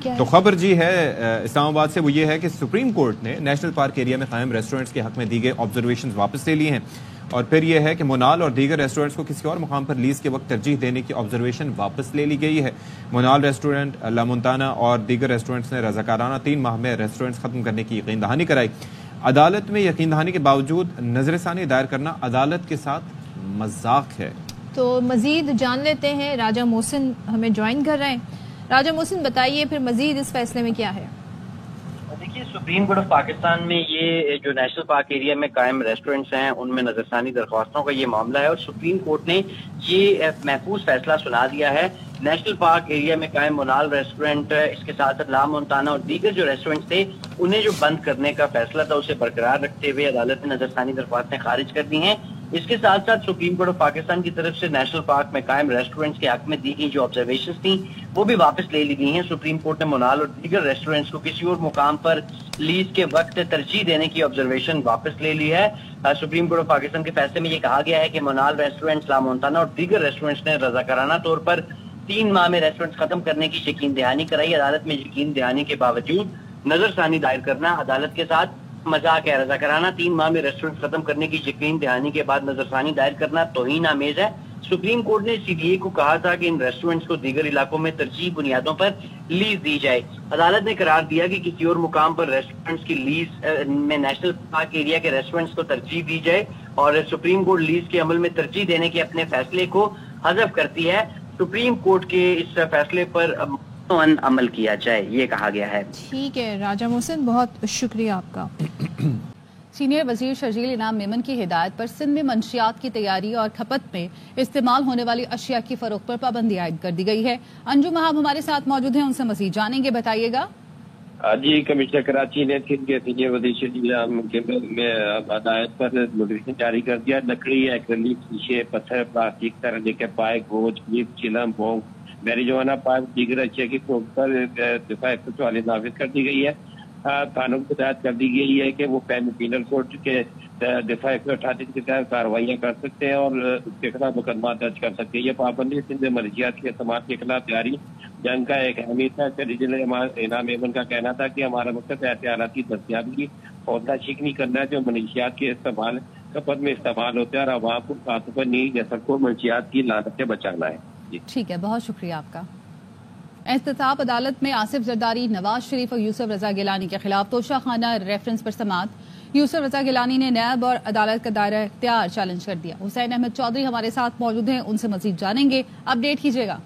کیا ہے؟ تو خبر جی ہے اسلام آباد سے، وہ یہ ہے کہ سپریم کورٹ نے نیشنل پارک ایریا میں قائم ریسٹورنٹس کے حق میں دی گئے آبزرویشنز واپس لے لی ہیں، اور پھر یہ ہے کہ مونال اور دیگر ریسٹورنٹس کو کسی اور مقام پر لیز کے وقت ترجیح دینے کی آبزرویشن واپس لے لی گئی ہے۔ مونال ریسٹورنٹ، لا مونتانا اور دیگر ریسٹورنٹس نے رضاکارانہ 3 ماہ میں ریسٹورنٹس ختم کرنے کی یقین دہانی کرائی۔ عدالت میں یقین دہانی کے باوجود نظر ثانی دائر کرنا عدالت کے ساتھ مذاق ہے۔ تو مزید جان لیتے ہیں، راجہ محسن ہمیں جوائن کر رہے ہیں۔ راجہ محسن بتائیے پھر مزید اس فیصلے میں کیا ہے؟ دیکھیے، سپریم کورٹ آف پاکستان میں یہ جو نیشنل پارک ایریا میں قائم ریسٹورنٹس ہیں ان میں نظر ثانی درخواستوں کا یہ معاملہ ہے، اور سپریم کورٹ نے یہ محفوظ فیصلہ سنا دیا ہے۔ نیشنل پارک ایریا میں قائم مونال ریسٹورنٹ، اس کے ساتھ لا مونتانا اور دیگر جو ریسٹورنٹس تھے انہیں جو بند کرنے کا فیصلہ تھا اسے برقرار رکھتے ہوئے عدالت نے نظر ثانی درخواستیں خارج کر دی ہیں۔ اس کے ساتھ ساتھ سپریم کورٹ آف پاکستان کی طرف سے نیشنل پارک میں قائم ریسٹورنٹس کے حق میں دی گئی جو آبزرویشنز تھیں وہ بھی واپس لے لی گئی ہیں۔ سپریم کورٹ نے مونال اور دیگر ریسٹورنٹس کو کسی اور مقام پر لیز کے وقت ترجیح دینے کی آبزرویشن واپس لے لی ہے۔ سپریم کورٹ آف پاکستان کے فیصلے میں یہ کہا گیا ہے کہ مونال ریسٹورنٹس، لا مونتانا اور دیگر ریسٹورنٹس نے رضاکارانہ طور پر 3 ماہ میں ریسٹورنٹس ختم کرنے کی یقین دہانی کرائی۔ عدالت میں یقین دہانی کے باوجود نظر ثانی دائر کرنا عدالت کے ساتھ مذاق ہے۔ رضاکارانہ 3 ماہ میں ریسٹورنٹ ختم کرنے کی یقین دہانی کے بعد نظر ثانی دائر کرنا توہین آمیز ہے۔ سپریم کورٹ نے سی ڈی اے کو کہا تھا کہ ان ریسٹورنٹس کو دیگر علاقوں میں ترجیحی بنیادوں پر لیز دی جائے۔ عدالت نے قرار دیا کہ کسی اور مقام پر ریسٹورنٹس کی لیز میں نیشنل پارک ایریا کے ریسٹورنٹس کو ترجیح دی جائے، اور سپریم کورٹ لیز کے عمل میں ترجیح دینے کے اپنے فیصلے کو حذف کرتی ہے۔ سپریم کورٹ کے اس فیصلے پر عمل کیا جائے، یہ کہا گیا ہے۔ ٹھیک ہے راجہ محسن، بہت شکریہ آپ کا۔ سینئر وزیر شرجیل انعام میمن کی ہدایت پر سندھ میں منشیات کی تیاری اور کھپت میں استعمال ہونے والی اشیاء کی فروخت پر پابندی عائد کر دی گئی ہے۔ انجم وہاب ہمارے ساتھ موجود ہیں، ان سے مزید جانیں گے، بتائیے گا۔ جی، کمشنر کراچی نے سندھ کے سینئر وزیر شرجیل انعام میں ہدایت پر نوٹیفکیشن جاری کر دیا۔ لکڑی، ایکریلک، شیشے، پتھر، پلاسٹک، طرح کے پائے، گوشت، جیپ، چلم، بھونگ، میریجوانا پائپ، دیگر اشیاء کی فروخت پر دفعہ 144 نافذ کر دی گئی ہے۔ قانون کو ہدایت کر دی گئی ہے کہ وہ پینل کوڈ کے دفعہ 138 کے تحت کارروائیاں کر سکتے ہیں اور اس کے خلاف مقدمات درج کر سکتے ہیں۔ یہ پابندی سندھ میں منشیات کے استعمال کے خلاف جاری جنگ کا ایک اہم حصہ ہے۔ شرجیل انعام میمن کا کہنا تھا کہ ہمارا مقصد ایسے آلات کی دستیابی حوصلہ شکنی کرنا ہے جو منشیات کے استعمال کھپت میں استعمال ہوتے ہیں، اور عوام کو خاص پر نئی نسل کو منشیات کی لعنت سے بچانا ہے۔ ٹھیک ہے، بہت شکریہ آپ کا۔ احتساب عدالت میں آصف زرداری، نواز شریف اور یوسف رضا گیلانی کے خلاف توشہ خانہ ریفرنس پر سماعت۔ یوسف رضا گیلانی نے نیب اور عدالت کا دائرہ اختیار چیلنج کر دیا۔ حسین احمد چودھری ہمارے ساتھ موجود ہیں، ان سے مزید جانیں گے، اپڈیٹ کیجیے گا۔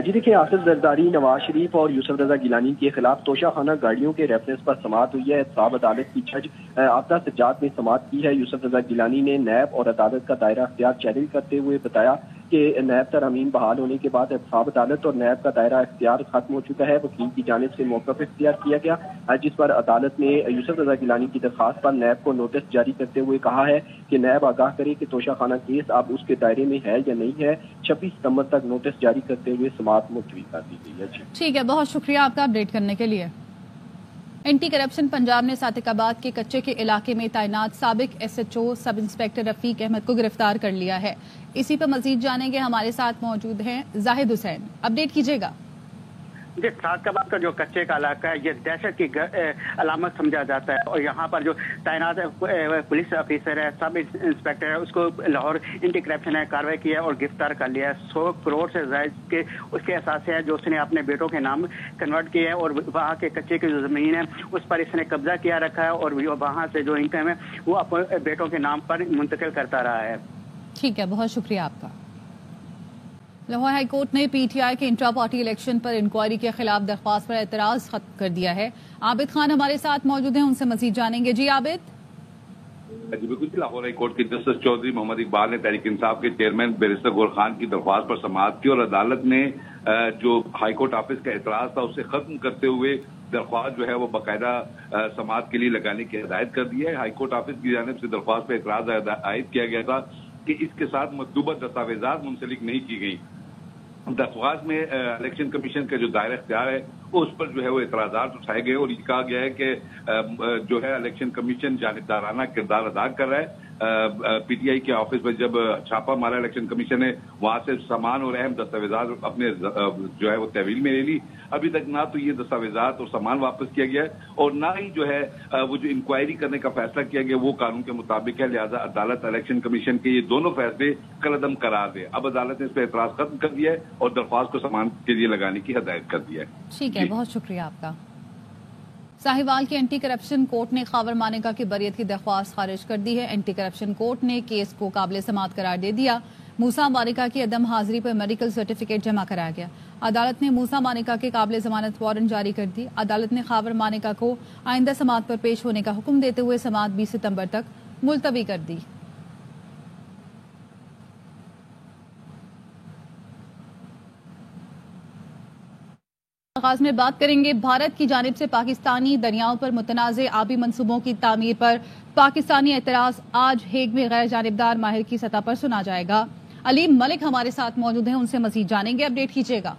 جی دیکھیں، آصف زرداری، نواز شریف اور یوسف رضا گیلانی کے خلاف توشہ خانہ گاڑیوں کے ریفرنس پر سماعت ہوئی ہے۔ احتساب عدالت کی جج آبدہ سجاد نے سماعت کی ہے۔ یوسف رضا گیلانی نے نیب اور عدالت کا دائرہ اختیار چیلنج کرتے ہوئے بتایا کہ نیب ترامیم بحال ہونے کے بعد احتساب عدالت اور نیب کا دائرہ اختیار ختم ہو چکا ہے۔ وکیل کی جانب سے موقف اختیار کیا گیا، جس پر عدالت نے یوسف رضا گیلانی کی درخواست پر نیب کو نوٹس جاری کرتے ہوئے کہا ہے کہ نیب آگاہ کرے کہ توشہ خانہ کیس اب اس کے دائرے میں ہے یا نہیں ہے۔ 26 ستمبر تک نوٹس جاری کرتے ہوئے سماعت ملتوی کر دی گئی ہے۔ ٹھیک ہے، بہت شکریہ آپ کا اپڈیٹ کرنے کے لیے۔ اینٹی کرپشن پنجاب نے صادق آباد کے کچے کے علاقے میں تعینات سابق S H O sub inspector Rafiq Ahmed کو گرفتار کر لیا ہے۔ اسی پر مزید جانیں گے، ہمارے ساتھ موجود ہیں زاہد حسین، اپڈیٹ کیجیے گا۔ جی، صادق آباد کا جو کچے کا علاقہ ہے یہ دہشت کی علامت سمجھا جاتا ہے، اور یہاں پر جو تعینات پولیس افیسر ہے، سب انسپیکٹر ہے، اس کو لاہور اینٹی کرپشن نے کارروائی کی ہے اور گرفتار کر لیا ہے۔ 100 کروڑ سے زائد کے اس کے اثاثے ہیں جو اس نے اپنے بیٹوں کے نام کنورٹ کیے ہیں، اور وہاں کے کچے کی جو زمین ہے اس پر اس نے قبضہ کیا رکھا ہے، اور وہاں سے جو انکم ہے وہ اپنے بیٹوں کے نام پر منتقل کرتا رہا ہے۔ ٹھیک ہے، بہت شکریہ آپ کا۔ لاہور ہائی کورٹ نے پی ٹی آئی کے انٹرا پارٹی الیکشن پر انکوائری کے خلاف درخواست پر اعتراض ختم کر دیا ہے۔ عابد خان ہمارے ساتھ موجود ہیں، ان سے مزید جانیں گے۔ جی عابد۔ جی بالکل، لاہور ہائی کورٹ کے جسٹس چودھری محمد اقبال نے تحریک انصاف کے چیئرمین بیرسٹر گور خان کی درخواست پر سماعت کی، اور عدالت نے جو ہائی کورٹ آفس کا اعتراض تھا اسے ختم کرتے ہوئے درخواست جو ہے وہ باقاعدہ سماعت کے لیے لگانے کی ہدایت کر دی ہے۔ ہائی کورٹ آفس کی جانب سے درخواست پر اعتراض عائد کیا گیا تھا کہ اس کے ساتھ مطلوبہ دستاویزات منسلک نہیں کی گئی۔ درخواست میں الیکشن کمیشن کا جو دائرہ اختیار ہے اس پر جو ہے وہ اعتراضات اٹھائے گئے اور یہ کہا گیا ہے کہ جو ہے الیکشن کمیشن جانبدارانہ کردار ادا کر رہا ہے. پی ٹی آئی کے آفس پر جب چھاپا مارا الیکشن کمیشن نے, وہاں سے سامان اور اہم دستاویزات اپنے جو ہے وہ تحویل میں لے لی. ابھی تک نہ تو یہ دستاویزات اور سامان واپس کیا گیا ہے اور نہ ہی جو ہے وہ جو انکوائری کرنے کا فیصلہ کیا گیا وہ قانون کے مطابق ہے. لہذا عدالت الیکشن کمیشن کے یہ دونوں فیصلے کالعدم قرار دے. اب عدالت نے اس پہ اعتراض ختم کر دیا ہے اور درخواست کو سامان کے لیے لگانے کی ہدایت کر دیا ہے. ٹھیک ہے, بہت شکریہ آپ کا. ساہیوال کی اینٹی کرپشن کورٹ نے خاور مانیکا کی بریت کی درخواست خارج کر دی ہے. اینٹی کرپشن کورٹ نے کیس کو قابل سماعت قرار دے دیا. موسیٰ مانیکا کی عدم حاضری پر میڈیکل سرٹیفکیٹ جمع کرایا گیا. عدالت نے موسیٰ مانیکا کے قابل ضمانت وارنٹ جاری کر دی. عدالت نے خاور مانیکا کو آئندہ سماعت پر پیش ہونے کا حکم دیتے ہوئے سماعت 20 ستمبر تک ملتوی کر دی. آغاز میں بات کریں گے بھارت کی جانب سے پاکستانی دریاؤں پر متنازع آبی منصوبوں کی تعمیر پر پاکستانی اعتراض آج ہیگ میں غیر جانبدار ماہر کی سطح پر سنا جائے گا. علیم ملک ہمارے ساتھ موجود ہیں, ان سے مزید جانیں گے. اپڈیٹ کیجیے گا.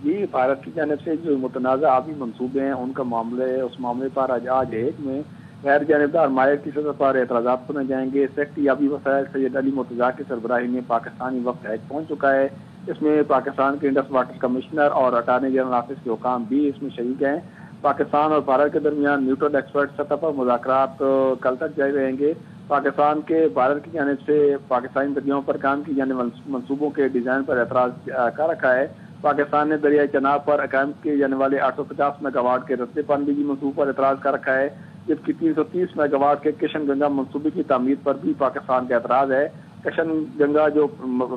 جی, بھارت کی جانب سے جو متنازع آبی منصوبے ہیں ان کا معاملے, اس معاملے پر آج ہیگ میں غیر جانبدار ماہر کی سطح پر اعتراضات سنے جائیں گے. سیکٹری آبی وسائل سید علی مرتضیٰ کی سربراہی میں پاکستانی وفد ہیگ پہنچ چکا ہے. اس میں پاکستان کے انڈس واٹر کمشنر اور اٹارنی جنرل آفس کے حکام بھی اس میں شریک ہیں. پاکستان اور بھارت کے درمیان نیوٹرل ایکسپرٹ سطح پر مذاکرات کل تک جاری رہیں گے. پاکستان کے بھارت کی جانب سے پاکستانی دریاؤں پر کام کی جانے والے منصوبوں کے ڈیزائن پر اعتراض کر رکھا ہے. پاکستان نے دریائے چناب پر قائم کیے جانے والے 850 میگا واٹ کے رستے پان بجلی منصوبے پر اعتراض کر رکھا ہے, جبکہ 330 میگا واٹ کے کشن گنگا منصوبے کی تعمیر پر بھی پاکستان کا اعتراض ہے. کشن گنگا جو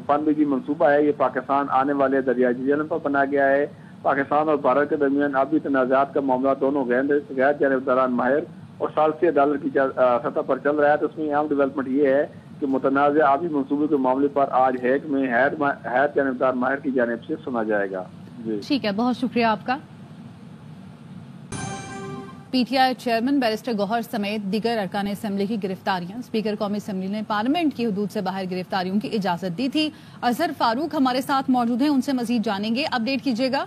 پان بجلی منصوبہ ہے یہ پاکستان آنے والے دریائے جہلم پر بنایا گیا ہے. پاکستان اور بھارت کے درمیان آبی تنازعات کا معاملہ دونوں غیر جانبداران ماہر اور ثالثی عدالت کی سطح پر چل رہا ہے. تو اس میں اہم ڈیولپمنٹ یہ ہے کہ متنازع آبی منصوبے کے معاملے پر آج ہیگ میں غیر جانبدار ماہر کی جانب سے سنا جائے گا. جی ٹھیک ہے, بہت شکریہ آپ کا. P T I chairman barrister Gohar سمیت دیگر ارکان اسمبلی کی گرفتاریاں. اسپیکر قومی اسمبلی نے پارلیمنٹ کی حدود سے باہر گرفتاریوں کی اجازت دی تھی. اظہر فاروق ہمارے ساتھ موجود ہیں, ان سے مزید جانیں گے. اپڈیٹ کیجیے گا.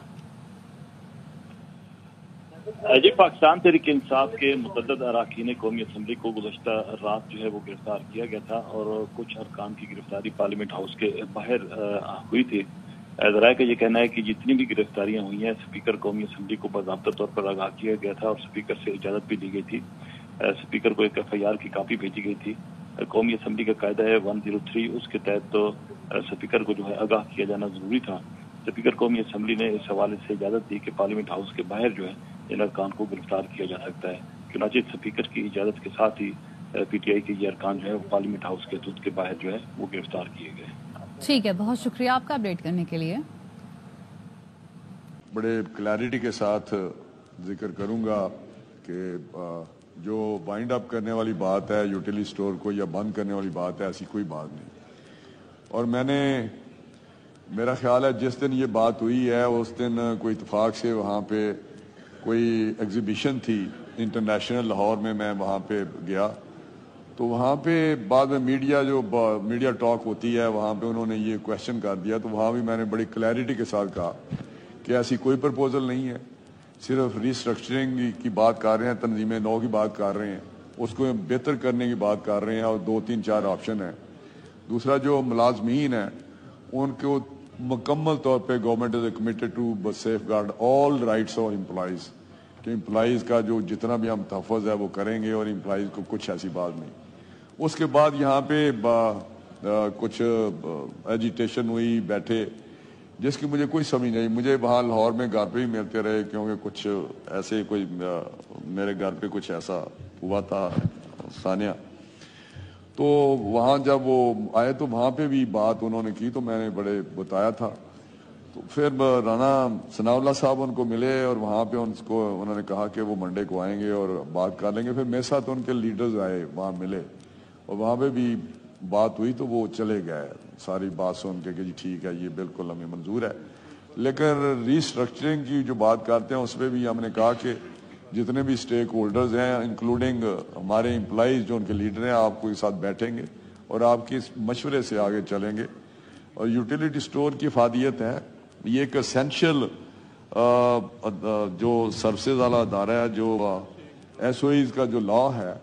جی, پاکستان تحریک انصاف کے متعدد اراکین قومی اسمبلی کو گزشتہ رات جو ہے وہ گرفتار کیا گیا تھا اور کچھ ارکان کی گرفتاری پارلیمنٹ ہاؤس کے باہر ہوئی تھی. ذرائع کا یہ کہنا ہے کہ جتنی بھی گرفتاریاں ہوئی ہیں اسپیکر قومی اسمبلی کو باضابطہ طور پر آگاہ کیا گیا تھا اور اسپیکر سے اجازت بھی دی گئی تھی. اسپیکر کو ایک FIR کی کاپی بھیجی گئی تھی. قومی اسمبلی کا قاعدہ ہے 103, اس کے تحت تو اسپیکر کو جو ہے آگاہ کیا جانا ضروری تھا. اسپیکر قومی اسمبلی نے اس حوالے سے اجازت دی کہ پارلیمنٹ ہاؤس کے باہر جو ہے ان ارکان کو گرفتار کیا جا سکتا ہے. چنانچہ اسپیکر کی اجازت کے ساتھ ہی PTI کے یہ ارکان جو ہے وہ پارلیمنٹ ہاؤس کے حدود کے باہر جو ہے وہ گرفتار کیے گئے. ٹھیک ہے, بہت شکریہ آپ کا اپڈیٹ کرنے کے لیے. بڑے کلیئرٹی کے ساتھ ذکر کروں گا کہ جو بائنڈ اپ کرنے والی بات ہے یوٹیلی سٹور کو یا بند کرنے والی بات ہے, ایسی کوئی بات نہیں. اور میرا خیال ہے جس دن یہ بات ہوئی ہے اس دن کوئی اتفاق سے وہاں پہ کوئی ایگزیبیشن تھی انٹرنیشنل لاہور میں. میں وہاں پہ گیا تو وہاں پہ بعد میں میڈیا ٹاک ہوتی ہے, وہاں پہ انہوں نے یہ کویشچن کر دیا. تو وہاں بھی میں نے بڑی کلیئرٹی کے ساتھ کہا کہ ایسی کوئی پرپوزل نہیں ہے, صرف ریسٹرکچرنگ کی بات کر رہے ہیں, تنظیم نو کی بات کر رہے ہیں, اس کو بہتر کرنے کی بات کر رہے ہیں اور 2-3-4 آپشن ہیں. دوسرا جو ملازمین ہیں ان کو مکمل طور پہ government is committed to safeguard all rights of employees, کہ امپلائیز کا جو جتنا بھی ہم تحفظ ہے وہ کریں گے اور امپلائیز کو کچھ ایسی بات نہیں. اس کے بعد یہاں پہ کچھ ایجیٹیشن ہوئی, بیٹھے, جس کی مجھے کوئی سمجھ نہیں. مجھے وہاں لاہور میں گھر پہ ہی ملتے رہے کیونکہ کچھ ایسے کوئی میرے گھر پہ کچھ ایسا ہوا تھا ثانیہ. تو وہاں جب وہ آئے تو وہاں پہ بھی بات انہوں نے کی تو میں نے بڑے بتایا تھا. تو پھر رانا ثناء اللہ صاحب ان کو ملے اور وہاں پہ انہوں نے کہا کہ وہ منڈے کو آئیں گے اور بات کر لیں گے. پھر میرے ساتھ ان کے لیڈرز آئے, وہاں ملے اور وہاں پہ بھی بات ہوئی تو وہ چلے گئے ساری بات سن کے کہ جی ٹھیک ہے یہ بالکل ہمیں منظور ہے. لیکن ریسٹرکچرنگ کی جو بات کرتے ہیں اس پہ بھی ہم نے کہا کہ جتنے بھی اسٹیک ہولڈرز ہیں انکلوڈنگ ہمارے امپلائیز جو ان کے لیڈر ہیں آپ کے ساتھ بیٹھیں گے اور آپ کے مشورے سے آگے چلیں گے. اور یوٹیلیٹی سٹور کی افادیت ہے, یہ ایک اسینشیل جو سروسز والا ادارہ ہے, جو ایس او ایز کا جو لا ہے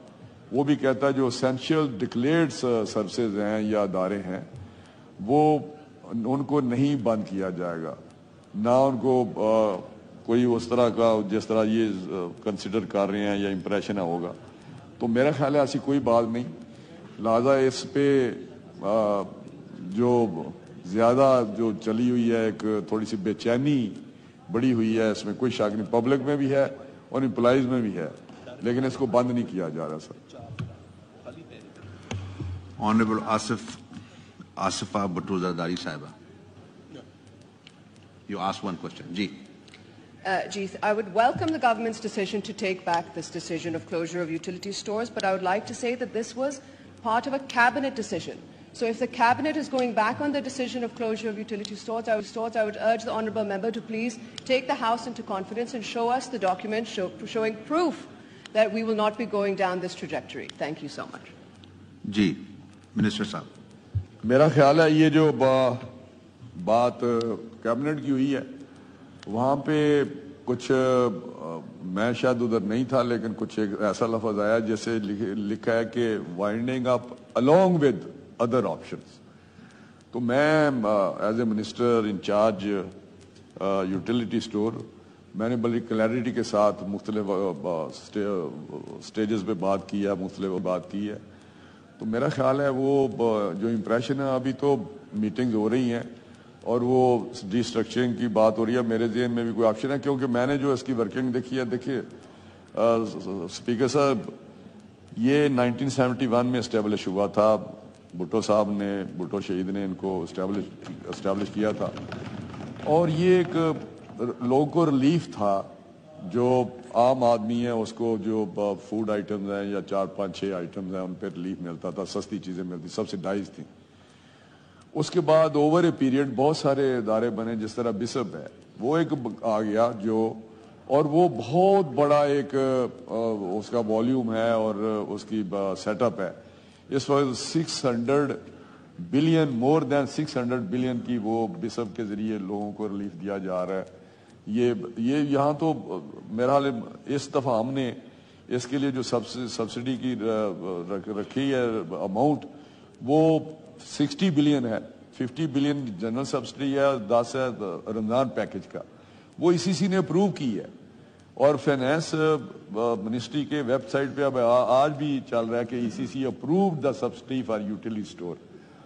وہ بھی کہتا ہے جو اسینشیل ڈکلیئرڈ سروسز ہیں یا ادارے ہیں وہ ان کو نہیں بند کیا جائے گا, نہ ان کو کوئی اس طرح کا جس طرح یہ کنسیڈر کر رہے ہیں یا امپریشن ہوگا. تو میرا خیال ہے ایسی کوئی بات نہیں, لہذا اس پہ جو زیادہ جو چلی ہوئی ہے ایک تھوڑی سی بے چینی بڑی ہوئی ہے, اس میں کوئی شک نہیں, پبلک میں بھی ہے اور امپلائیز میں بھی ہے, لیکن اس کو بند نہیں کیا جا رہا. سر آنریبل آصفہ بھٹو زرداری صاحبہ, you asked one question. جی. I would welcome the government's decision to take back this decision of closure of utility stores, but I would like to say that this was part of a cabinet decision. So if the cabinet is going back on the decision of closure of utility stores, I would urge the honourable member to please take the House into confidence and show us the document showing proof that we will not be going down this trajectory. Thank you so much. جی minister صاحب. میرا خیال ہے یہ جو بات cabinet کی ہوئی ہے وہاں پہ کچھ میں شاید ادھر نہیں تھا, لیکن کچھ ایک ایسا لفظ آیا جیسے لکھا ہے کہ winding up along with other options. تو میں as a minister in charge utility store میں نے بڑی کلیئرٹی کے ساتھ مختلف سٹیجز پہ بات کی ہے, مختلف بات کی ہے. تو میرا خیال ہے وہ جو امپریشن ہے ابھی تو میٹنگز ہو رہی ہیں اور وہ ڈی اسٹرکچرنگ کی بات ہو رہی ہے, میرے ذہن میں بھی کوئی آپشن ہے کیونکہ میں نے جو اس کی ورکنگ دیکھی ہے. دیکھیے اسپیکر صاحب یہ 1971 میں اسٹیبلش ہوا تھا, بھٹو صاحب نے, بھٹو شہید نے ان کو اسٹیبلش کیا تھا, اور یہ ایک لوگوں کو ریلیف تھا جو عام آدمی ہے اس کو جو فوڈ آئٹمز ہیں یا 4-5-6 آئٹمز ہیں ان پہ ریلیف ملتا تھا, سستی چیزیں ملتی, سبسیڈائز تھیں. اس کے بعد اوور اے پیریڈ بہت سارے ادارے بنے, جس طرح بسپ ہے وہ ایک آ گیا جو, اور وہ بہت بڑا ایک اس کا والیوم ہے اور اس کی سیٹ اپ ہے. اس وقت 600 بلین, مور دین 600 بلین کی وہ بسپ کے ذریعے لوگوں کو ریلیف دیا جا رہا ہے. یہ یہاں تو میرا حال اس دفعہ ہم نے اس کے لیے جو سبسڈی کی رکھی ہے اماؤنٹ وہ 60 بلین ہے. 50 بلین جنرل سبسڈی ہے, 10 ہے رمضان پیکج کا, وہ ای سی سی نے اپروو کی ہے. اور فائنانس منسٹری کے ویب سائٹ پہ اب آج بھی چل رہا ہے کہ E C C approved the subsidy for utility store.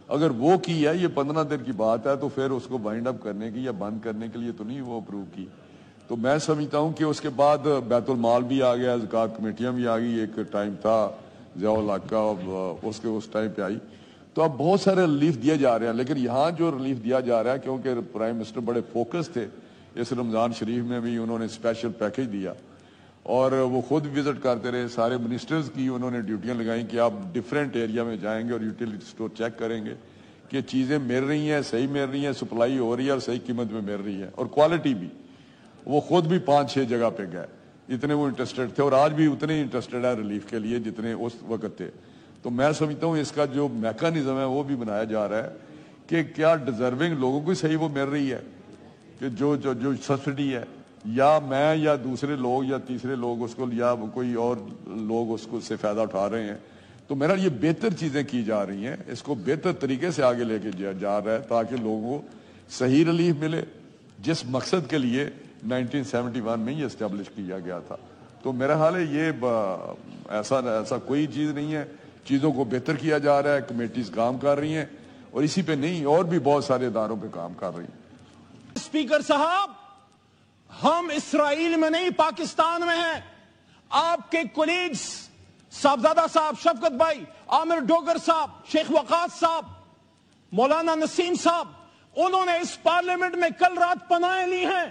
اگر وہ کی ہے, یہ 15 دن کی بات ہے, تو پھر اس کو وائنڈ اپ کرنے کی یا بند کرنے کے لیے تو نہیں وہ اپروو کی. تو میں سمجھتا ہوں کہ اس کے بعد بیت المال بھی آ گیا, زکوٰۃ کمیٹیاں بھی آ گئی, ایک ٹائم تھا ضیاء الحق کا اس ٹائم پہ آئی. تو اب بہت سارے ریلیف دیے جا رہے ہیں, لیکن یہاں جو ریلیف دیا جا رہا ہے کیونکہ پرائم منسٹر بڑے فوکس تھے اس رمضان شریف میں بھی, انہوں نے اسپیشل پیکج دیا اور وہ خود وزٹ کرتے رہے. سارے منسٹرز کی انہوں نے ڈیوٹیاں لگائیں کہ آپ ڈفرینٹ ایریا میں جائیں گے اور یوٹیلیٹی اسٹور چیک کریں گے کہ چیزیں مل رہی ہیں, صحیح مل رہی ہیں, سپلائی ہو رہی ہے اور صحیح قیمت میں مل رہی ہے اور کوالٹی بھی. وہ خود بھی 5-6 جگہ پہ گئے, اتنے وہ انٹرسٹڈ تھے اور آج بھی اتنے ہی انٹرسٹڈ ہے ریلیف کے لیے جتنے اس وقت تھے. تو میں سمجھتا ہوں اس کا جو میکانزم ہے وہ بھی بنایا جا رہا ہے کہ کیا ڈیزرونگ لوگوں کو صحیح وہ مل رہی ہے کہ جو سبسڈی ہے, یا میں یا دوسرے لوگ یا تیسرے لوگ اس کو یا کوئی اور لوگ اس کو سے فائدہ اٹھا رہے ہیں. تو میرا یہ بہتر چیزیں کی جا رہی ہیں, اس کو بہتر طریقے سے آگے لے کے جا رہا ہے تاکہ لوگوں کو صحیح ریلیف ملے جس مقصد کے لیے 1971 میں یہ اسٹیبلش کیا گیا تھا. تو میرا حال ہے یہ ایسا کوئی چیز نہیں ہے, چیزوں کو بہتر کیا جا رہا ہے, کمیٹیز کام کر رہی ہیں اور اسی پہ نہیں اور بھی بہت سارے اداروں پہ کام کر رہی ہیں. اسپیکر صاحب, ہم اسرائیل میں نہیں پاکستان میں ہیں. آپ کے کولیگز صاحبزادہ صاحب, شفقت بھائی, عامر ڈوگر صاحب, شیخ وقاص صاحب, مولانا نسیم صاحب, انہوں نے اس پارلیمنٹ میں کل رات پناہیں لی ہیں.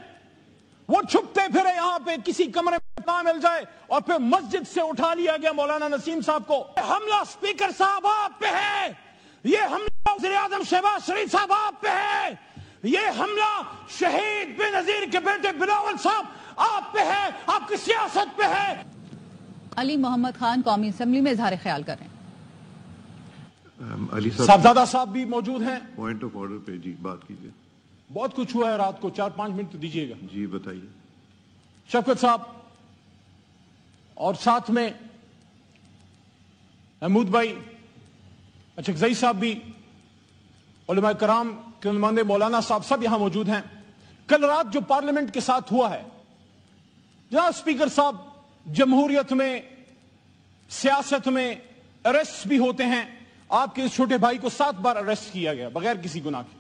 وہ چھپتے پھرے یہاں پہ کسی کمرے میں نہ مل جائے اور پھر مسجد سے اٹھا لیا گیا مولانا نسیم صاحب کو. حملہ اسپیکر صاحب آپ پہ ہے, یہ حملہ وزیر اعظم شہباز شریف صاحب آپ پہ ہے, یہ حملہ شہید بے نظیر کے بیٹے بلاول صاحب آپ پہ ہے, آپ کی سیاست پہ ہے. علی محمد خان قومی اسمبلی میں اظہار خیال کر رہے ہیں. علی صاحبزادہ صاحب بھی موجود ہیں. پوائنٹ آف آرڈر پہ جی بات کیجیے. بہت کچھ ہوا ہے رات کو, 4-5 منٹ تو دیجیے گا. جی بتائیے. شفقت صاحب اور ساتھ میں محمود بھائی, اچکزئی صاحب بھی, علماء کرام کے نمائندے مولانا صاحب سب یہاں موجود ہیں. کل رات جو پارلیمنٹ کے ساتھ ہوا ہے, جہاں اسپیکر صاحب جمہوریت میں, سیاست میں اریسٹ بھی ہوتے ہیں. آپ کے اس چھوٹے بھائی کو 7 بار اریسٹ کیا گیا بغیر کسی گناہ کے,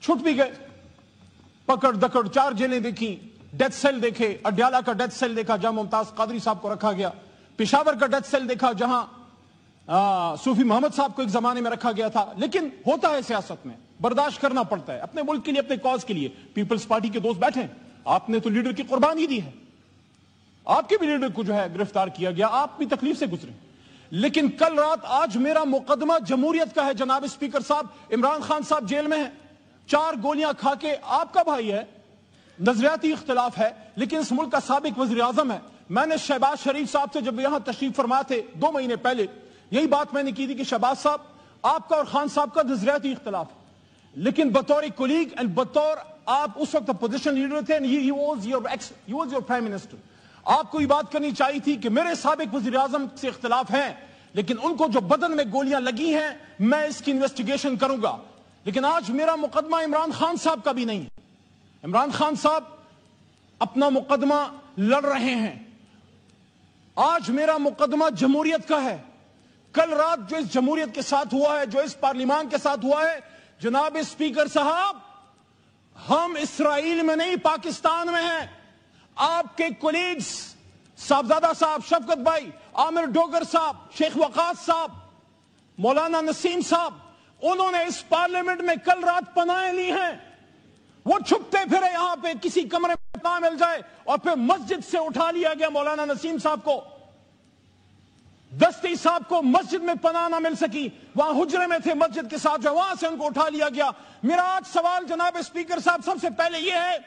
چھٹ بھی گئے. پکڑ دکڑ 4 جیلیں دیکھی, ڈیتھ سیل دیکھے, اڈیالہ کا ڈیتھ سیل دیکھا جہاں ممتاز قادری صاحب کو رکھا گیا, پشاور کا ڈیتھ سیل دیکھا جہاں صوفی محمد صاحب کو ایک زمانے میں رکھا گیا تھا. لیکن ہوتا ہے سیاست میں, برداشت کرنا پڑتا ہے اپنے ملک کے لیے, اپنے کاز کے لیے. پیپلز پارٹی کے دوست بیٹھے, آپ نے تو لیڈر کی قربانی دی ہے, آپ کے بھی لیڈر کو جو ہے گرفتار کیا گیا, آپ بھی تکلیف سے گزرے. لیکن کل رات آج میرا مقدمہ جمہوریت کا ہے. جناب اسپیکر صاحب, عمران خان صاحب جیل میں ہیں, 4 گولیاں کھا کے. آپ کا بھائی ہے, نظریاتی اختلاف ہے, لیکن اس ملک کا سابق وزیر اعظم ہے. میں نے شہباز شریف صاحب سے جب یہاں تشریف فرما تھے 2 مہینے پہلے, یہی بات میں نے کی تھی کہ شہباز صاحب, آپ کا اور خان صاحب کا نظریاتی اختلاف ہے, لیکن بطور کولیگ اینڈ بطور آپ اس وقت اپوزیشن لیڈر تھے, he was your prime minister. آپ کو یہ بات کرنی چاہیے تھی کہ میرے سابق وزیر اعظم سے اختلاف ہیں, لیکن ان کو جو بدن میں گولیاں لگی ہیں میں اس کی انویسٹیگیشن کروں گا. لیکن آج میرا مقدمہ عمران خان صاحب کا بھی نہیں ہے. عمران خان صاحب اپنا مقدمہ لڑ رہے ہیں. آج میرا مقدمہ جمہوریت کا ہے. کل رات جو اس جمہوریت کے ساتھ ہوا ہے, جو اس پارلیمان کے ساتھ ہوا ہے, جناب اسپیکر صاحب, ہم اسرائیل میں نہیں پاکستان میں ہیں. آپ کے کولیگز صاحبزادہ صاحب, شفقت بھائی, عامر ڈوگر صاحب, شیخ وقاص صاحب, مولانا نسیم صاحب, انہوں نے اس پارلیمنٹ میں کل رات پناہیں لی ہیں. وہ چھپتے پھرے یہاں پہ, کسی کمرے میں پناہ مل جائے, اور پھر مسجد سے اٹھا لیا گیا مولانا نسیم صاحب کو. دستی صاحب کو مسجد میں پناہ نہ مل سکی, وہاں حجرے میں تھے مسجد کے ساتھ, جو وہاں سے ان کو اٹھا لیا گیا. میرا آج سوال جناب اسپیکر صاحب سب سے پہلے یہ ہے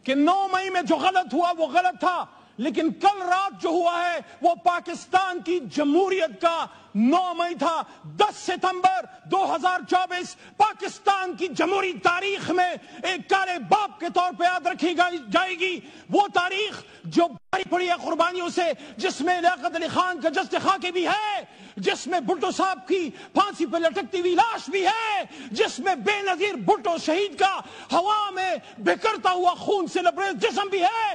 کہ 9 مئی میں جو غلط ہوا وہ غلط تھا, لیکن کل رات جو ہوا ہے وہ پاکستان کی جمہوریت کا 9 مئی تھا. 10 ستمبر 2024 پاکستان کی جمہوری تاریخ میں ایک کالے باپ کے طور پہ یاد رکھی جائے گی. وہ تاریخ جو بھری پڑی ہے قربانیوں سے, جس میں لیاقت علی خان کا جسد خاکی بھی ہے, جس میں بھٹو صاحب کی پھانسی پہ لٹکتی ہوئی لاش بھی ہے, جس میں بے نظیر بھٹو شہید کا ہوا میں بکھرتا ہوا خون سے لبریز جسم بھی ہے,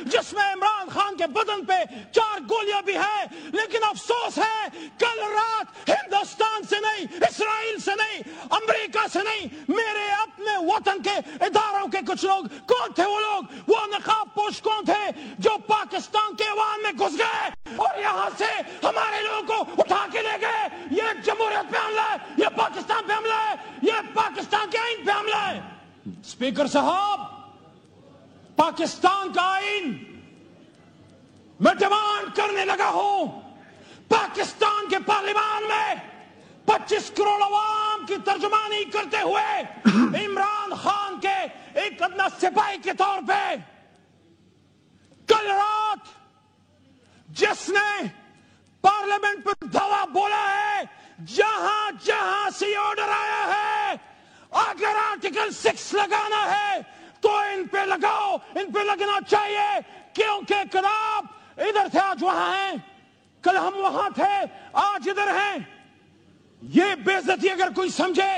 جس میں عمران خان کے بدن پہ 4 گولیاں بھی ہے. لیکن افسوس ہے کل رات ہندوستان سے نہیں, اسرائیل سے نہیں, امریکہ سے نہیں, میرے اپنے وطن کے اداروں کے کچھ لوگ. کون تھے وہ لوگ؟ وہ نقاب پوش کون تھے جو پاکستان کے ایوان میں گھس گئے اور یہاں سے ہمارے لوگوں کو اٹھا کے لے گئے. یہ جمہوریت پہ حملہ ہے, یہ پاکستان پہ حملہ ہے, یہ پاکستان کے آئین پہ حملہ ہے. اسپیکر صاحب, پاکستان کا آئین میں ڈیمانڈ کرنے لگا ہوں, پاکستان کے پارلیمان میں 25 کروڑ عوام کی ترجمانی کرتے ہوئے عمران خان کے ایک ادنا سپاہی کے طور پہ کل رات جس نے پارلیمنٹ پر دعویٰ بولا ہے, جہاں جہاں سے آرڈر آیا ہے, اگر آرٹیکل 6 لگانا ہے تو ان پہ لگاؤ, ان پہ لگنا چاہیے, کیونکہ کل آپ ادھر تھے آج وہاں ہیں, کل ہم وہاں تھے آج ادھر ہیں. یہ بے عزتی اگر کوئی سمجھے,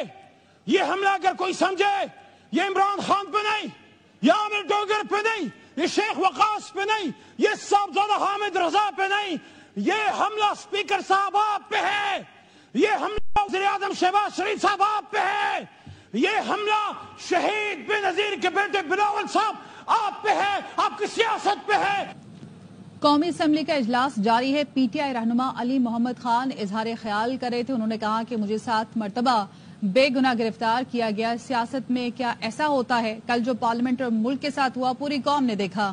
یہ حملہ اگر کوئی سمجھے, یہ عمران خان پہ نہیں, یہ عامر ڈوگر پہ نہیں, یہ شیخ وقاص پہ نہیں, یہ صاحبزادہ حامد رضا پہ نہیں, یہ حملہ اسپیکر صاحب آپ پہ ہے, یہ حملہ وزیر اعظم شہباز شریف صاحب آپ پہ ہے, یہ حملہ شہید بے نظیر کے بیٹے بلاول صاحب آپ پہ ہے, آپ کی سیاست پہ ہے. قومی اسمبلی کا اجلاس جاری ہے. پی ٹی آئی رہنما علی محمد خان اظہار خیال کر رہے تھے. انہوں نے کہا کہ مجھے 7 مرتبہ بے گناہ گرفتار کیا گیا. سیاست میں کیا ایسا ہوتا ہے؟ کل جو پارلیمنٹ اور ملک کے ساتھ ہوا پوری قوم نے دیکھا.